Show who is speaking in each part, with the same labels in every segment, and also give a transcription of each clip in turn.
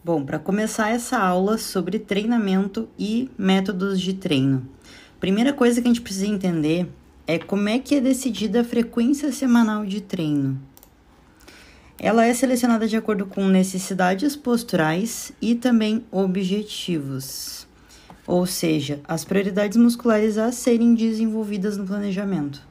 Speaker 1: Bom, para começar essa aula sobre treinamento e métodos de treino, primeira coisa que a gente precisa entender é como é que é decidida a frequência semanal de treino. Ela é selecionada de acordo com necessidades posturais e também objetivos, ou seja, as prioridades musculares a serem desenvolvidas no planejamento.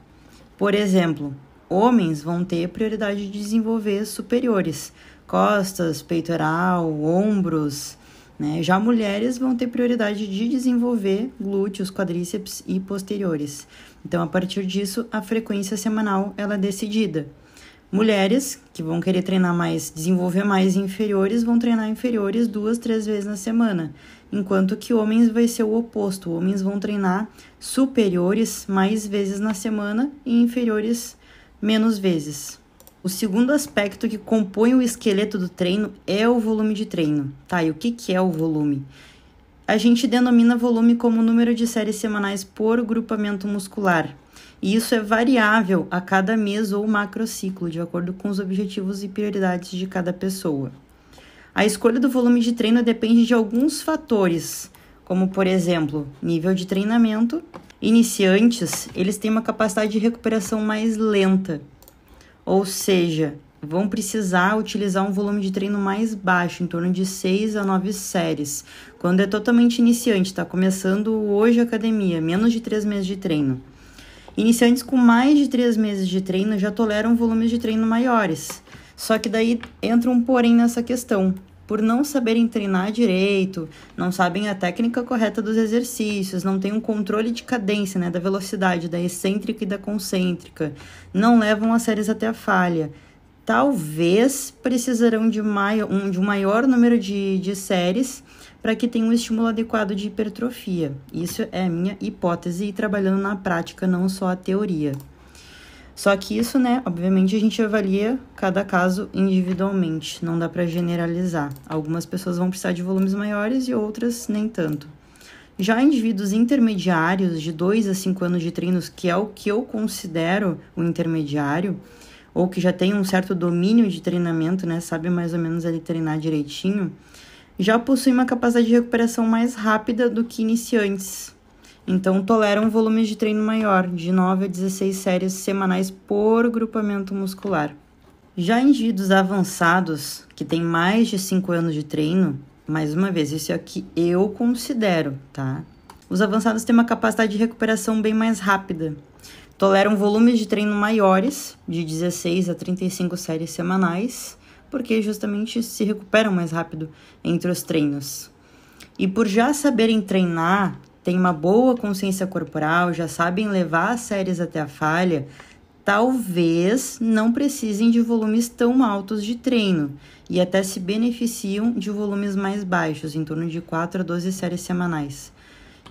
Speaker 1: Por exemplo, homens vão ter prioridade de desenvolver superiores, costas, peitoral, ombros, né? Já mulheres vão ter prioridade de desenvolver glúteos, quadríceps e posteriores. Então, a partir disso, a frequência semanal ela é decidida. Mulheres que vão querer treinar mais, desenvolver mais inferiores, vão treinar inferiores 2, 3 vezes na semana, enquanto que homens vai ser o oposto. Homens vão treinar superiores mais vezes na semana e inferiores menos vezes. O segundo aspecto que compõe o esqueleto do treino é o volume de treino. Tá, e o que é o volume? A gente denomina volume como o número de séries semanais por grupamento muscular. E isso é variável a cada mês ou macrociclo, de acordo com os objetivos e prioridades de cada pessoa. A escolha do volume de treino depende de alguns fatores, como, por exemplo, nível de treinamento. Iniciantes, eles têm uma capacidade de recuperação mais lenta, ou seja, vão precisar utilizar um volume de treino mais baixo, em torno de 6 a 9 séries. Quando é totalmente iniciante, está começando hoje a academia, menos de 3 meses de treino. Iniciantes com mais de 3 meses de treino já toleram volumes de treino maiores. Só que daí entra um porém nessa questão. Por não saberem treinar direito, não sabem a técnica correta dos exercícios, não têm um controle de cadência, né, da velocidade, da excêntrica e da concêntrica, não levam as séries até a falha. Talvez precisarão de um maior número de séries para que tenha um estímulo adequado de hipertrofia. Isso é a minha hipótese e trabalhando na prática, não só a teoria. Só que isso, né, obviamente a gente avalia cada caso individualmente, não dá para generalizar. Algumas pessoas vão precisar de volumes maiores e outras nem tanto. Já indivíduos intermediários de 2 a 5 anos de treinos, que é o que eu considero o intermediário, ou que já tem um certo domínio de treinamento, né, sabe mais ou menos ali treinar direitinho, já possuem uma capacidade de recuperação mais rápida do que iniciantes. Então, toleram volumes de treino maior, de 9 a 16 séries semanais por grupamento muscular. Já indivíduos avançados, que têm mais de 5 anos de treino, mais uma vez, isso é o que eu considero, tá? Os avançados têm uma capacidade de recuperação bem mais rápida. Toleram volumes de treino maiores, de 16 a 35 séries semanais, porque justamente se recuperam mais rápido entre os treinos. E por já saberem treinar, têm uma boa consciência corporal, já sabem levar as séries até a falha, talvez não precisem de volumes tão altos de treino e até se beneficiam de volumes mais baixos, em torno de 4 a 12 séries semanais.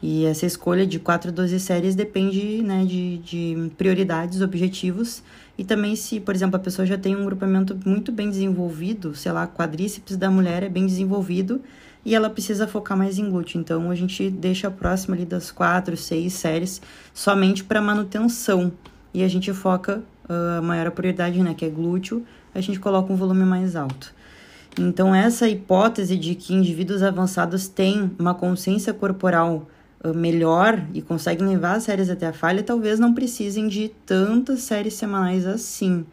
Speaker 1: E essa escolha de 4 a 12 séries depende, né, de prioridades, objetivos e também se, por exemplo, a pessoa já tem um grupamento muito bem desenvolvido, sei lá, quadríceps da mulher é bem desenvolvido, e ela precisa focar mais em glúteo. Então, a gente deixa próximo ali das 4, 6 séries somente para manutenção. E a gente foca a maior prioridade, né, que é glúteo, a gente coloca um volume mais alto. Então, essa hipótese de que indivíduos avançados têm uma consciência corporal melhor e conseguem levar as séries até a falha, talvez não precisem de tantas séries semanais assim.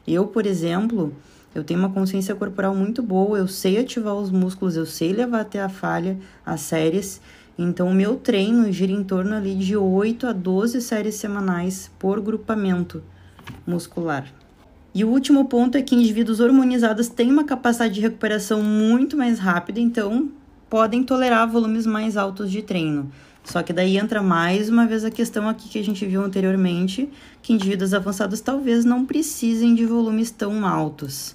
Speaker 1: Eu, por exemplo, eu tenho uma consciência corporal muito boa, eu sei ativar os músculos, eu sei levar até a falha as séries, então o meu treino gira em torno ali de 8 a 12 séries semanais por grupamento muscular. E o último ponto é que indivíduos hormonizados têm uma capacidade de recuperação muito mais rápida, então podem tolerar volumes mais altos de treino. Só que daí entra mais uma vez a questão aqui que a gente viu anteriormente, que indivíduos avançados talvez não precisem de volumes tão altos.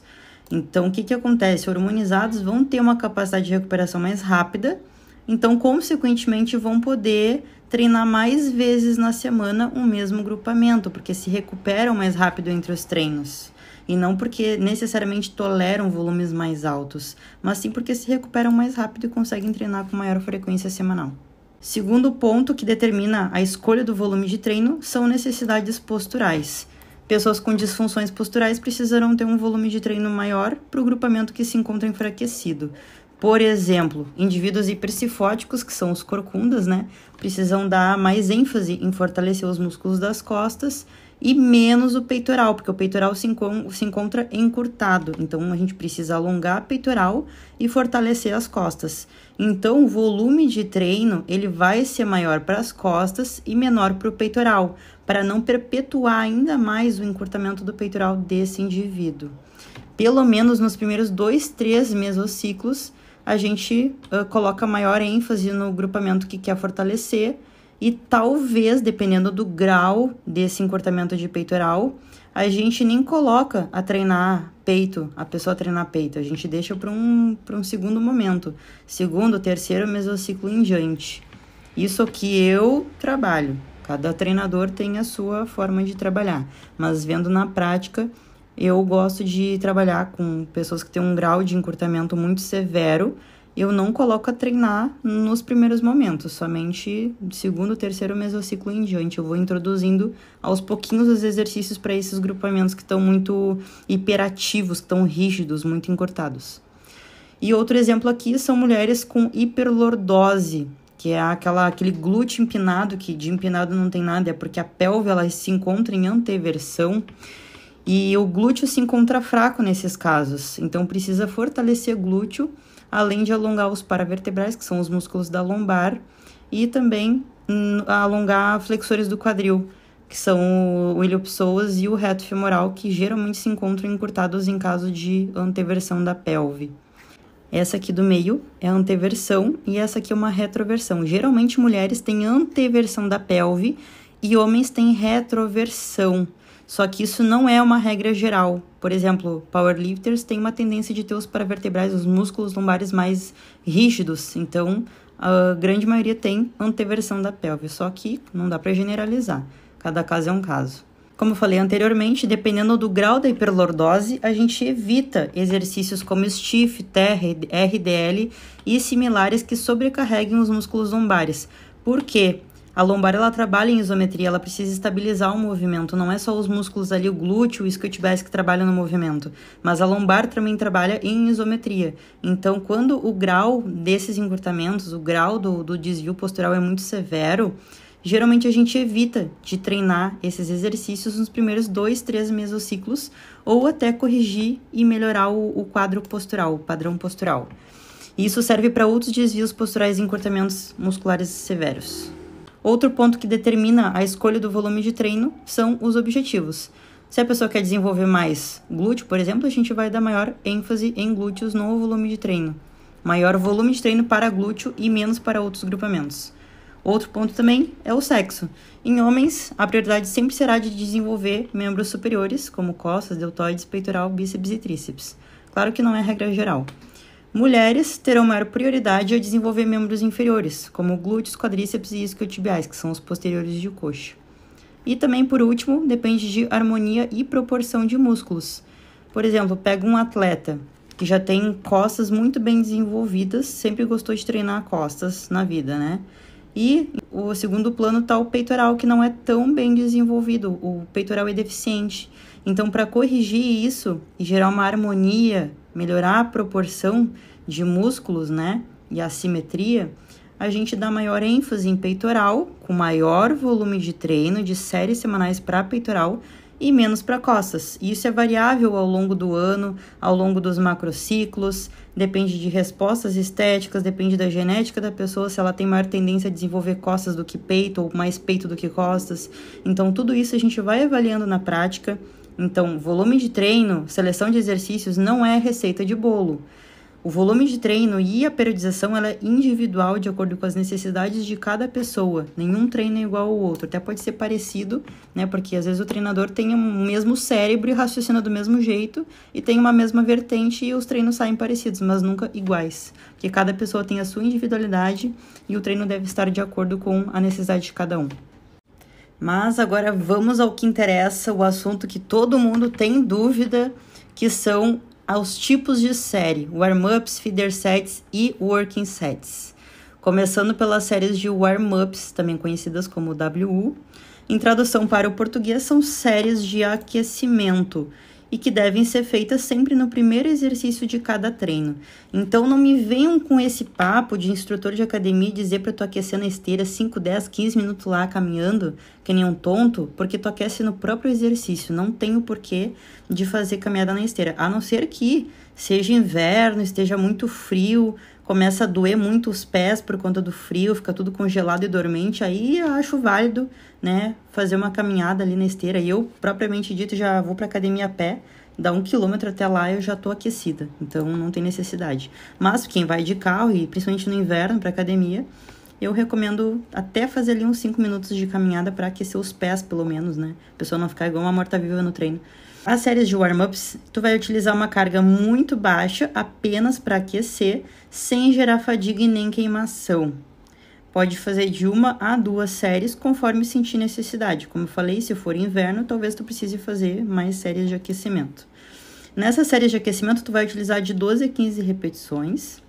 Speaker 1: Então, o que acontece? Hormonizados vão ter uma capacidade de recuperação mais rápida, então, consequentemente, vão poder treinar mais vezes na semana o mesmo grupamento, porque se recuperam mais rápido entre os treinos. E não porque necessariamente toleram volumes mais altos, mas sim porque se recuperam mais rápido e conseguem treinar com maior frequência semanal. Segundo ponto que determina a escolha do volume de treino são necessidades posturais. Pessoas com disfunções posturais precisarão ter um volume de treino maior para o grupamento que se encontra enfraquecido. Por exemplo, indivíduos hipercifóticos, que são os corcundas, né? Precisam dar mais ênfase em fortalecer os músculos das costas e menos o peitoral, porque o peitoral se encontra encurtado. Então, a gente precisa alongar a peitoral e fortalecer as costas. Então, o volume de treino, ele vai ser maior para as costas e menor para o peitoral, para não perpetuar ainda mais o encurtamento do peitoral desse indivíduo. Pelo menos nos primeiros 2, 3 mesociclos, a gente coloca maior ênfase no grupamento que quer fortalecer e talvez, dependendo do grau desse encurtamento de peitoral, a gente nem coloca a treinar peito, a pessoa treinar peito, a gente deixa para um segundo momento, segundo, terceiro mesociclo em diante. Isso que eu trabalho, cada treinador tem a sua forma de trabalhar, mas vendo na prática, eu gosto de trabalhar com pessoas que têm um grau de encurtamento muito severo. Eu não coloco a treinar nos primeiros momentos, somente segundo, terceiro mesociclo em diante. Eu vou introduzindo aos pouquinhos os exercícios para esses grupamentos que estão muito hiperativos, que estão rígidos, muito encurtados. E outro exemplo aqui são mulheres com hiperlordose, que é aquele glúteo empinado, que de empinado não tem nada, é porque a pelve ela se encontra em anteversão. E o glúteo se encontra fraco nesses casos, então precisa fortalecer glúteo, além de alongar os paravertebrais, que são os músculos da lombar, e também alongar flexores do quadril, que são o iliopsoas e o reto femoral, que geralmente se encontram encurtados em caso de anteversão da pelve. Essa aqui do meio é a anteversão e essa aqui é uma retroversão. Geralmente mulheres têm anteversão da pelve e homens têm retroversão. Só que isso não é uma regra geral. Por exemplo, powerlifters têm uma tendência de ter os paravertebrais, os músculos lombares mais rígidos. Então, a grande maioria tem anteversão da pelve. Só que não dá para generalizar. Cada caso é um caso. Como eu falei anteriormente, dependendo do grau da hiperlordose, a gente evita exercícios como stiff, TR, RDL e similares que sobrecarreguem os músculos lombares. Por quê? A lombar, ela trabalha em isometria, ela precisa estabilizar o movimento, não é só os músculos ali, o glúteo e o isquiotibiais que trabalham no movimento, mas a lombar também trabalha em isometria. Então, quando o grau desses encurtamentos, o grau do desvio postural é muito severo, geralmente a gente evita de treinar esses exercícios nos primeiros 2, 3 mesociclos, ou até corrigir e melhorar o quadro postural, o padrão postural. Isso serve para outros desvios posturais e encurtamentos musculares severos. Outro ponto que determina a escolha do volume de treino são os objetivos. Se a pessoa quer desenvolver mais glúteo, por exemplo, a gente vai dar maior ênfase em glúteos no volume de treino. Maior volume de treino para glúteo e menos para outros grupamentos. Outro ponto também é o sexo. Em homens, a prioridade sempre será de desenvolver membros superiores, como costas, deltoides, peitoral, bíceps e tríceps. Claro que não é regra geral. Mulheres terão maior prioridade a desenvolver membros inferiores, como glúteos, quadríceps e isquiotibiais, que são os posteriores de coxa. E também, por último, depende de harmonia e proporção de músculos. Por exemplo, pega um atleta que já tem costas muito bem desenvolvidas, sempre gostou de treinar costas na vida, né? E o segundo plano está o peitoral, que não é tão bem desenvolvido, o peitoral é deficiente. Então, para corrigir isso e gerar uma harmonia, melhorar a proporção de músculos, né, e a simetria, a gente dá maior ênfase em peitoral, com maior volume de treino, de séries semanais para peitoral e menos para costas. Isso é variável ao longo do ano, ao longo dos macrociclos, depende de respostas estéticas, depende da genética da pessoa, se ela tem maior tendência a desenvolver costas do que peito ou mais peito do que costas. Então, tudo isso a gente vai avaliando na prática. Então, volume de treino, seleção de exercícios não é receita de bolo. O volume de treino e a periodização ela é individual de acordo com as necessidades de cada pessoa. Nenhum treino é igual ao outro. Até pode ser parecido, né? Porque às vezes o treinador tem o mesmo cérebro e raciocina do mesmo jeito e tem uma mesma vertente e os treinos saem parecidos, mas nunca iguais. Porque cada pessoa tem a sua individualidade e o treino deve estar de acordo com a necessidade de cada um. Mas agora vamos ao que interessa, o assunto que todo mundo tem dúvida, que são aos tipos de série, warm-ups, feeder sets e working sets. Começando pelas séries de warm-ups, também conhecidas como WU. Em tradução para o português, são séries de aquecimento. e que devem ser feitas sempre no primeiro exercício de cada treino. Então, não me venham com esse papo de instrutor de academia dizer para tu aquecer na esteira 5, 10, 15 minutos lá caminhando, que nem um tonto, porque tu aquece no próprio exercício. Não tem o porquê de fazer caminhada na esteira, a não ser que seja inverno, esteja muito frio, começa a doer muito os pés por conta do frio, fica tudo congelado e dormente, aí eu acho válido, né, fazer uma caminhada ali na esteira. E eu, propriamente dito, já vou para academia a pé, dá 1 quilômetro até lá eu já tô aquecida, então não tem necessidade. Mas quem vai de carro, e principalmente no inverno para academia, eu recomendo até fazer ali uns 5 minutos de caminhada para aquecer os pés, pelo menos, né, a pessoa não ficar igual uma morta-viva no treino. As séries de warm-ups, tu vai utilizar uma carga muito baixa apenas para aquecer, sem gerar fadiga e nem queimação. Pode fazer de 1 a 2 séries conforme sentir necessidade. Como eu falei, se for inverno, talvez tu precise fazer mais séries de aquecimento. Nessas séries de aquecimento, tu vai utilizar de 12 a 15 repetições.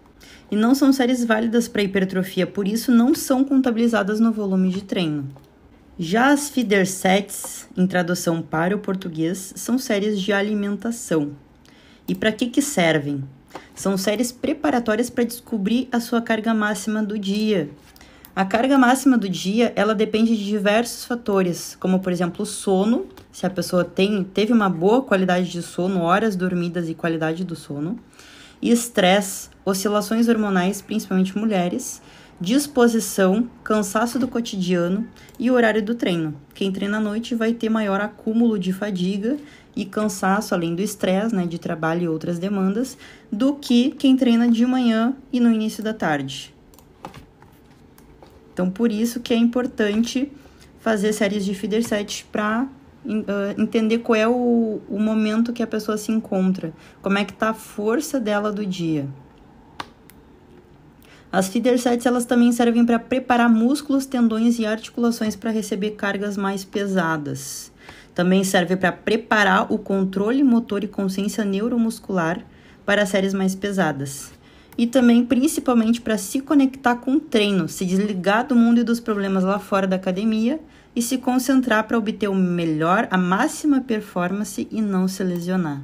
Speaker 1: E não são séries válidas para hipertrofia, por isso não são contabilizadas no volume de treino. Já as feeder sets, em tradução para o português, são séries de alimentação. E para que servem? São séries preparatórias para descobrir a sua carga máxima do dia. A carga máxima do dia, ela depende de diversos fatores, como por exemplo o sono, se a pessoa teve uma boa qualidade de sono, horas dormidas e qualidade do sono, estresse, oscilações hormonais, principalmente mulheres, disposição, cansaço do cotidiano e horário do treino. Quem treina à noite vai ter maior acúmulo de fadiga e cansaço, além do estresse, né, de trabalho e outras demandas, do que quem treina de manhã e no início da tarde. Então, por isso que é importante fazer séries de feeder set para entender qual é o momento que a pessoa se encontra, como é que está a força dela do dia. As feeder sets, elas também servem para preparar músculos, tendões e articulações para receber cargas mais pesadas. Também serve para preparar o controle motor e consciência neuromuscular para séries mais pesadas. E também, principalmente, para se conectar com o treino, se desligar do mundo e dos problemas lá fora da academia e se concentrar para obter a máxima performance e não se lesionar.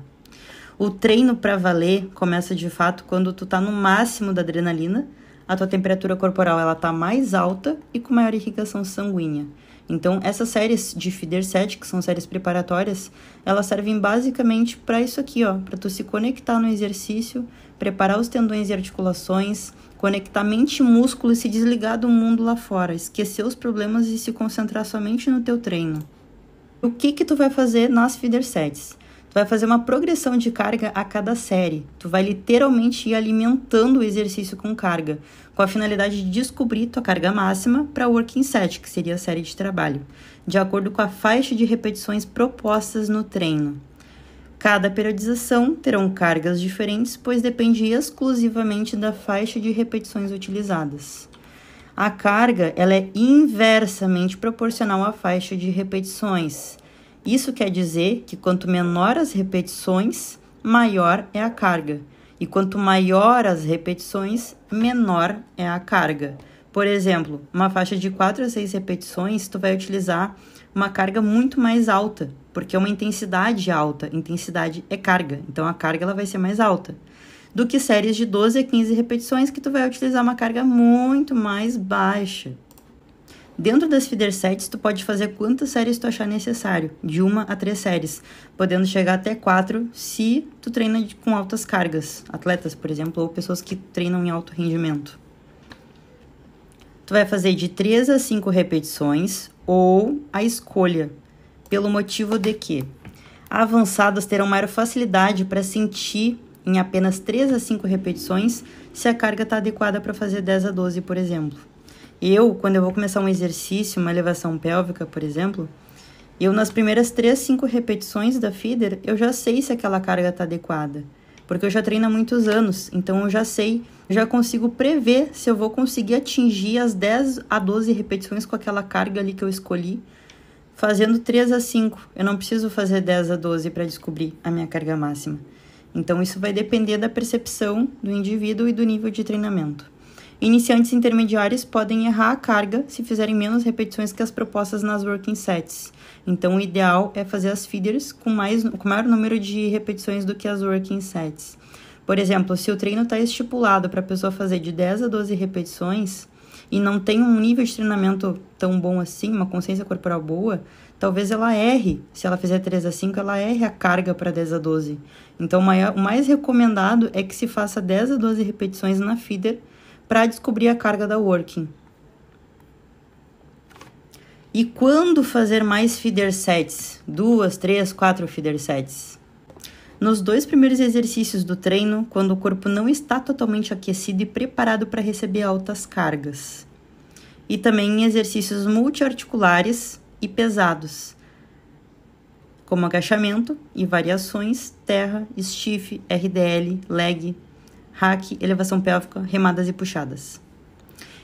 Speaker 1: O treino para valer começa de fato quando tu tá no máximo da adrenalina, a tua temperatura corporal ela tá mais alta e com maior irrigação sanguínea. Então, essas séries de feeder set, que são séries preparatórias, elas servem basicamente para isso aqui, ó, para tu se conectar no exercício, preparar os tendões e articulações, conectar mente e músculo e se desligar do mundo lá fora, esquecer os problemas e se concentrar somente no teu treino. O que tu vai fazer nas feeder sets? Tu vai fazer uma progressão de carga a cada série. Tu vai literalmente ir alimentando o exercício com carga, com a finalidade de descobrir tua carga máxima para o working set, que seria a série de trabalho, de acordo com a faixa de repetições propostas no treino. Cada periodização terão cargas diferentes, pois depende exclusivamente da faixa de repetições utilizadas. A carga ela é inversamente proporcional à faixa de repetições. Isso quer dizer que quanto menor as repetições, maior é a carga. E quanto maior as repetições, menor é a carga. Por exemplo, uma faixa de 4 a 6 repetições, tu vai utilizar uma carga muito mais alta, porque é uma intensidade alta. Intensidade é carga, então a carga ela vai ser mais alta. Do que séries de 12 a 15 repetições, que tu vai utilizar uma carga muito mais baixa. Dentro das feeder sets, tu pode fazer quantas séries tu achar necessário, de 1 a 3 séries, podendo chegar até 4 se tu treina com altas cargas, atletas, por exemplo, ou pessoas que treinam em alto rendimento. Tu vai fazer de 3 a 5 repetições ou a escolha, pelo motivo de que avançadas terão maior facilidade para sentir em apenas 3 a 5 repetições se a carga está adequada para fazer 10 a 12, por exemplo. Quando eu vou começar um exercício, uma elevação pélvica, por exemplo, nas primeiras 3, 5 repetições da feeder, eu já sei se aquela carga está adequada, porque eu já treino há muitos anos, então eu já sei, já consigo prever se eu vou conseguir atingir as 10 a 12 repetições com aquela carga ali que eu escolhi, fazendo 3 a 5. Eu não preciso fazer 10 a 12 para descobrir a minha carga máxima. Então, isso vai depender da percepção do indivíduo e do nível de treinamento. Iniciantes e intermediários podem errar a carga se fizerem menos repetições que as propostas nas working sets. Então, o ideal é fazer as feeders com maior número de repetições do que as working sets. Por exemplo, se o treino está estipulado para a pessoa fazer de 10 a 12 repetições e não tem um nível de treinamento tão bom assim, uma consciência corporal boa, talvez ela erre. Se ela fizer 3 a 5, ela erre a carga para 10 a 12. Então, o mais recomendado é que se faça 10 a 12 repetições na feeder para descobrir a carga da working. E quando fazer mais feeder sets? 2, 3, 4 feeder sets. Nos 2 primeiros exercícios do treino, quando o corpo não está totalmente aquecido e preparado para receber altas cargas. E também em exercícios multiarticulares e pesados, como agachamento e variações, terra, stiff, RDL, leg, hack, elevação pélvica, remadas e puxadas.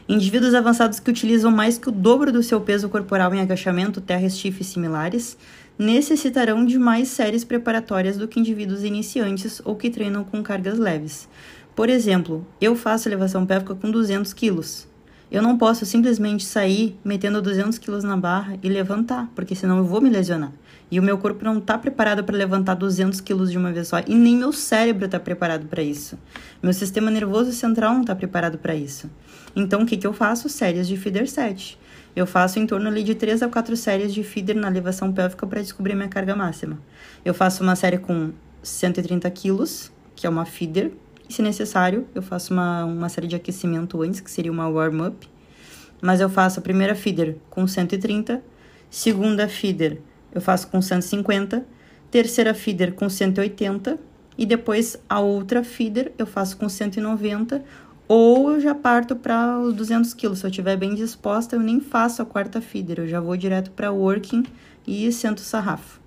Speaker 1: Indivíduos avançados que utilizam mais que o dobro do seu peso corporal em agachamento, terra, stiff e similares, necessitarão de mais séries preparatórias do que indivíduos iniciantes ou que treinam com cargas leves. Por exemplo, eu faço elevação pélvica com 200 quilos. Eu não posso simplesmente sair metendo 200 quilos na barra e levantar, porque senão eu vou me lesionar. E o meu corpo não está preparado para levantar 200 quilos de uma vez só. E nem meu cérebro está preparado para isso. Meu sistema nervoso central não está preparado para isso. Então, o que eu faço? Séries de feeder set. Eu faço em torno ali de 3 a 4 séries de feeder na elevação pélvica para descobrir minha carga máxima. Eu faço uma série com 130 quilos, que é uma feeder. E, se necessário, eu faço uma série de aquecimento antes, que seria uma warm-up. Mas eu faço a primeira feeder com 130, segunda feeder eu faço com 150, terceira feeder com 180 e depois a outra feeder eu faço com 190 ou eu já parto para os 200 quilos. Se eu estiver bem disposta, eu nem faço a quarta feeder, eu já vou direto para working e sento o sarrafo.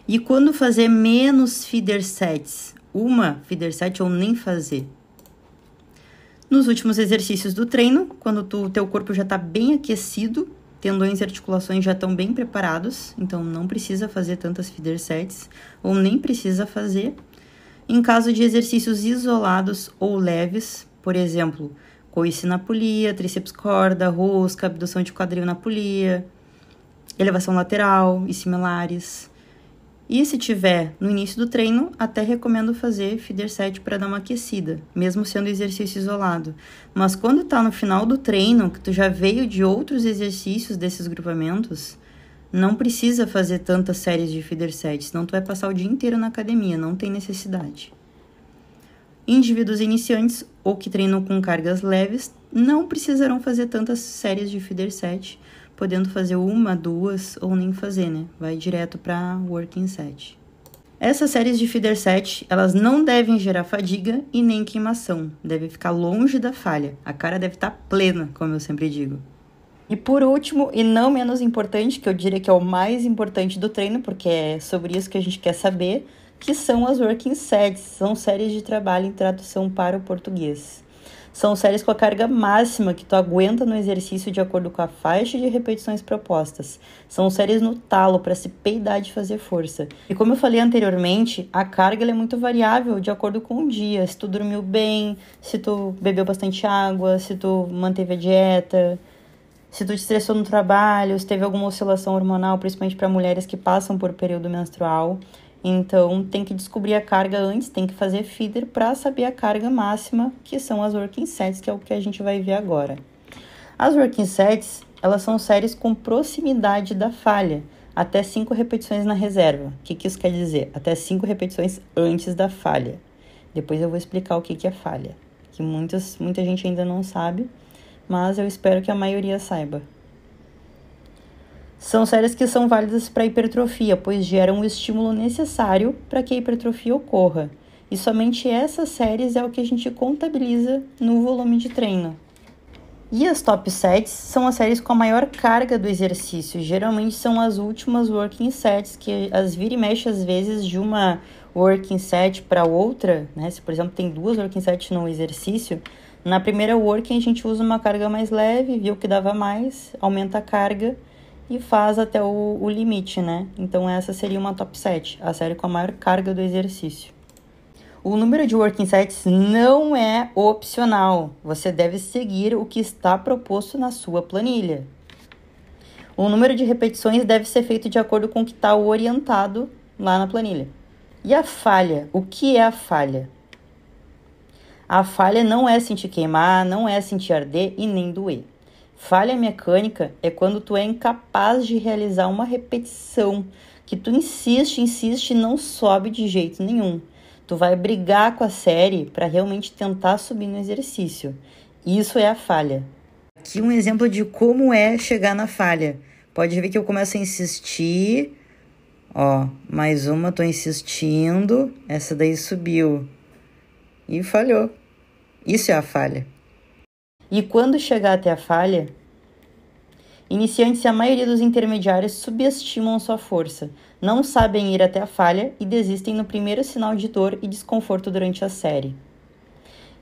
Speaker 1: E quando fazer menos feeder sets? Uma feeder set ou nem fazer? Nos últimos exercícios do treino, quando o teu corpo já está bem aquecido, tendões e articulações já estão bem preparados, então não precisa fazer tantas feeder sets, ou nem precisa fazer. Em caso de exercícios isolados ou leves, por exemplo, coice na polia, tríceps corda, rosca, abdução de quadril na polia, elevação lateral e similares. E se tiver no início do treino, até recomendo fazer feeder set para dar uma aquecida, mesmo sendo exercício isolado. Mas quando tá no final do treino, que tu já veio de outros exercícios desses grupamentos, não precisa fazer tantas séries de feeder set, senão tu vai passar o dia inteiro na academia, não tem necessidade. Indivíduos iniciantes ou que treinam com cargas leves não precisarão fazer tantas séries de feeder set, podendo fazer uma, duas ou nem fazer, né? Vai direto para working set. Essas séries de feeder set, elas não devem gerar fadiga e nem queimação. Deve ficar longe da falha. A cara deve estar plena, como eu sempre digo. E por último, e não menos importante, que eu diria que é o mais importante do treino, porque é sobre isso que a gente quer saber, que são as working sets. São séries de trabalho em tradução para o português. São séries com a carga máxima que tu aguenta no exercício de acordo com a faixa de repetições propostas. São séries no talo para se peidar de fazer força. E como eu falei anteriormente, a carga ela é muito variável de acordo com o dia. Se tu dormiu bem, se tu bebeu bastante água, se tu manteve a dieta, se tu te estressou no trabalho, se teve alguma oscilação hormonal, principalmente para mulheres que passam por período menstrual. Então, tem que descobrir a carga antes, tem que fazer feeder para saber a carga máxima, que são as working sets, que é o que a gente vai ver agora. As working sets, elas são séries com proximidade da falha, até 5 repetições na reserva. O que isso quer dizer? Até 5 repetições antes da falha. Depois eu vou explicar o que é falha, que muita gente ainda não sabe, mas eu espero que a maioria saiba. São séries que são válidas para hipertrofia, pois geram o estímulo necessário para que a hipertrofia ocorra. E somente essas séries é o que a gente contabiliza no volume de treino. E as top sets são as séries com a maior carga do exercício. Geralmente são as últimas working sets, que as vira e mexe às vezes de uma working set para outra, né? Se, por exemplo, tem 2 working sets no exercício, na primeira working a gente usa uma carga mais leve, viu que dava mais, aumenta a carga e faz até o limite, né? Então essa seria uma top set, a série com a maior carga do exercício. O número de working sets não é opcional. Você deve seguir o que está proposto na sua planilha. O número de repetições deve ser feito de acordo com o que está orientado lá na planilha. E a falha? O que é a falha? A falha não é sentir queimar, não é sentir arder e nem doer. Falha mecânica é quando tu é incapaz de realizar uma repetição, que tu insiste e não sobe de jeito nenhum. Tu vai brigar com a série para realmente tentar subir no exercício. Isso é a falha. Aqui um exemplo de como é chegar na falha. Pode ver que eu começo a insistir. Ó, mais uma, tô insistindo. Essa daí subiu. E falhou. Isso é a falha. E quando chegar até a falha, iniciantes e a maioria dos intermediários subestimam sua força, não sabem ir até a falha e desistem no primeiro sinal de dor e desconforto durante a série.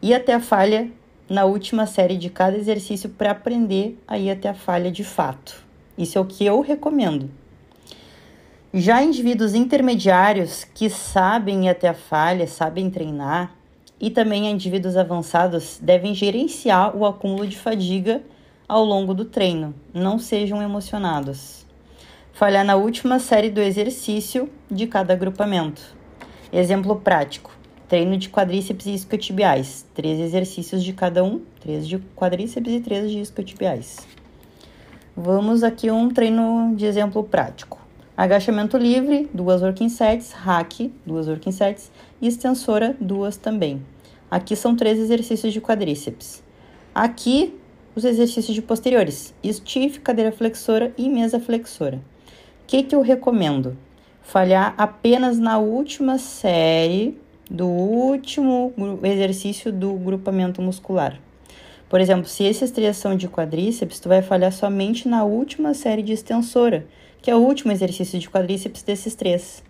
Speaker 1: Ir até a falha na última série de cada exercício para aprender a ir até a falha de fato. Isso é o que eu recomendo. Já indivíduos intermediários que sabem ir até a falha, sabem treinar, e também indivíduos avançados devem gerenciar o acúmulo de fadiga ao longo do treino. Não sejam emocionados. Falhar na última série do exercício de cada agrupamento. Exemplo prático. Treino de quadríceps e isquiotibiais. 3 exercícios de cada um. 3 de quadríceps e 3 de isquiotibiais. Vamos aqui um treino de exemplo prático. Agachamento livre, 2 working sets, hack, 2 working sets, e extensora, 2 também. Aqui são 3 exercícios de quadríceps. Aqui, os exercícios de posteriores, stiff, cadeira flexora e mesa flexora. O que eu recomendo? Falhar apenas na última série do último exercício do grupamento muscular. Por exemplo, se esses 3 são de quadríceps, tu vai falhar somente na última série de extensora, que é o último exercício de quadríceps desses 3.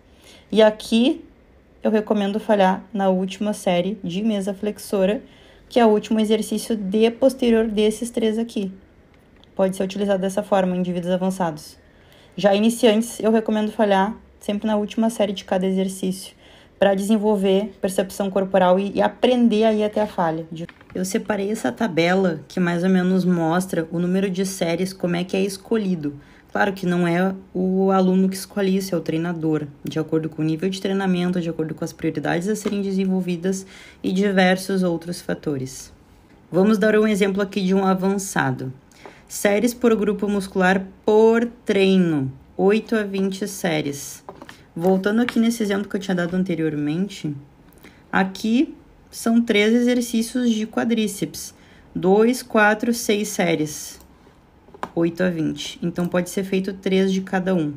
Speaker 1: E aqui eu recomendo falhar na última série de mesa flexora, que é o último exercício de posterior desses 3 aqui. Pode ser utilizado dessa forma em indivíduos avançados. Já iniciantes, eu recomendo falhar sempre na última série de cada exercício, para desenvolver percepção corporal e aprender a ir até a falha. Eu separei essa tabela que mais ou menos mostra o número de séries, como é que é escolhido. Claro que não é o aluno que escolhe isso, é o treinador, de acordo com o nível de treinamento, de acordo com as prioridades a serem desenvolvidas e diversos outros fatores. Vamos dar um exemplo aqui de um avançado. Séries por grupo muscular por treino, 8 a 20 séries. Voltando aqui nesse exemplo que eu tinha dado anteriormente, aqui são 3 exercícios de quadríceps, 2, 4, 6 séries. 8 a 20. Então, pode ser feito 3 de cada um.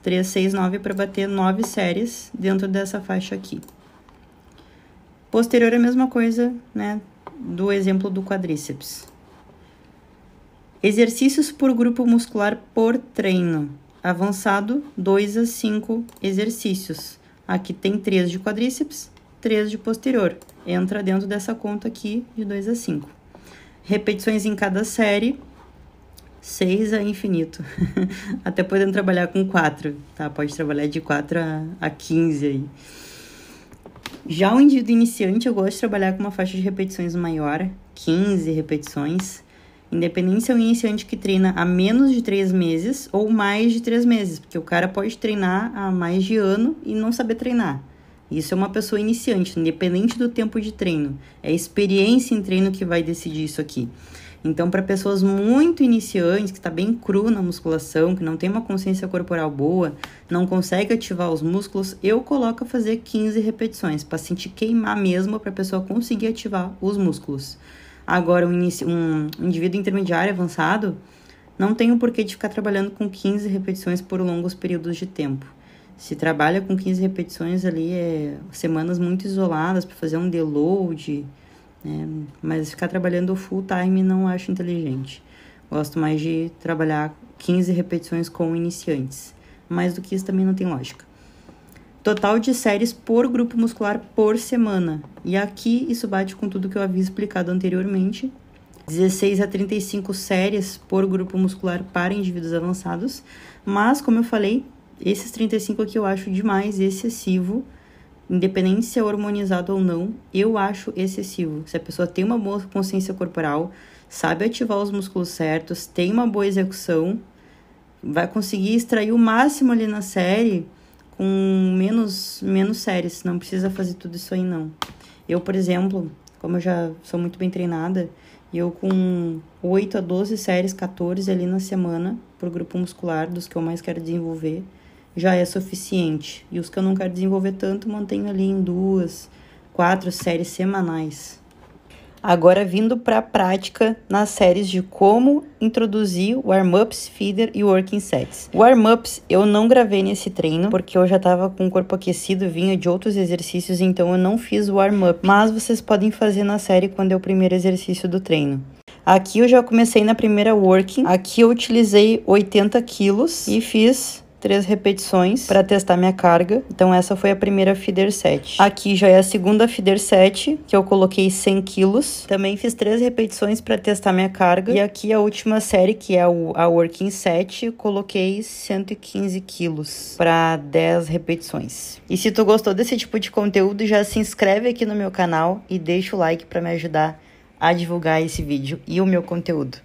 Speaker 1: 3, 6, 9 para bater 9 séries dentro dessa faixa aqui. Posterior é a mesma coisa, né, do exemplo do quadríceps. Exercícios por grupo muscular por treino. Avançado, 2 a 5 exercícios. Aqui tem 3 de quadríceps, 3 de posterior. Entra dentro dessa conta aqui de 2 a 5. Repetições em cada série. 6 a infinito. Até podendo trabalhar com 4, tá? Pode trabalhar de 4 a 15 aí. Já o indivíduo iniciante, eu gosto de trabalhar com uma faixa de repetições maior, 15 repetições. Independente se é um iniciante que treina há menos de 3 meses ou mais de 3 meses, porque o cara pode treinar há mais de ano e não saber treinar. Isso é uma pessoa iniciante, independente do tempo de treino. É a experiência em treino que vai decidir isso aqui. Então, para pessoas muito iniciantes, que está bem cru na musculação, que não tem uma consciência corporal boa, não consegue ativar os músculos, eu coloco a fazer 15 repetições, para sentir queimar mesmo, para a pessoa conseguir ativar os músculos. Agora, um indivíduo intermediário avançado, não tem o porquê de ficar trabalhando com 15 repetições por longos períodos de tempo. Se trabalha com 15 repetições ali, semanas muito isoladas, para fazer um deload, mas ficar trabalhando full time não acho inteligente. Gosto mais de trabalhar 15 repetições com iniciantes. Mais do que isso também não tem lógica. Total de séries por grupo muscular por semana. E aqui isso bate com tudo que eu havia explicado anteriormente. 16 a 35 séries por grupo muscular para indivíduos avançados. Mas, como eu falei, esses 35 aqui eu acho demais excessivo independente se é hormonizado ou não, eu acho excessivo. Se a pessoa tem uma boa consciência corporal, sabe ativar os músculos certos, tem uma boa execução, vai conseguir extrair o máximo ali na série com menos séries. Não precisa fazer tudo isso aí, não. Eu, por exemplo, como eu já sou muito bem treinada, eu com 8 a 12 séries, 14 ali na semana, pro grupo muscular, dos que eu mais quero desenvolver, já é suficiente. E os que eu não quero desenvolver tanto, mantenho ali em 2, 4 séries semanais. Agora, vindo para a prática nas séries de como introduzir warm-ups, feeder e working sets. Warm-ups eu não gravei nesse treino, porque eu já estava com o corpo aquecido, vinha de outros exercícios, então eu não fiz o warm-up. Mas vocês podem fazer na série quando é o primeiro exercício do treino. Aqui eu já comecei na primeira working, aqui eu utilizei 80 quilos e fiz 3 repetições para testar minha carga. Então essa foi a primeira feeder set. Aqui já é a segunda feeder set, que eu coloquei 100 quilos. Também fiz 3 repetições para testar minha carga. E aqui a última série, que é a working set, eu coloquei 115 quilos para 10 repetições. E se tu gostou desse tipo de conteúdo, já se inscreve aqui no meu canal e deixa o like para me ajudar a divulgar esse vídeo e o meu conteúdo.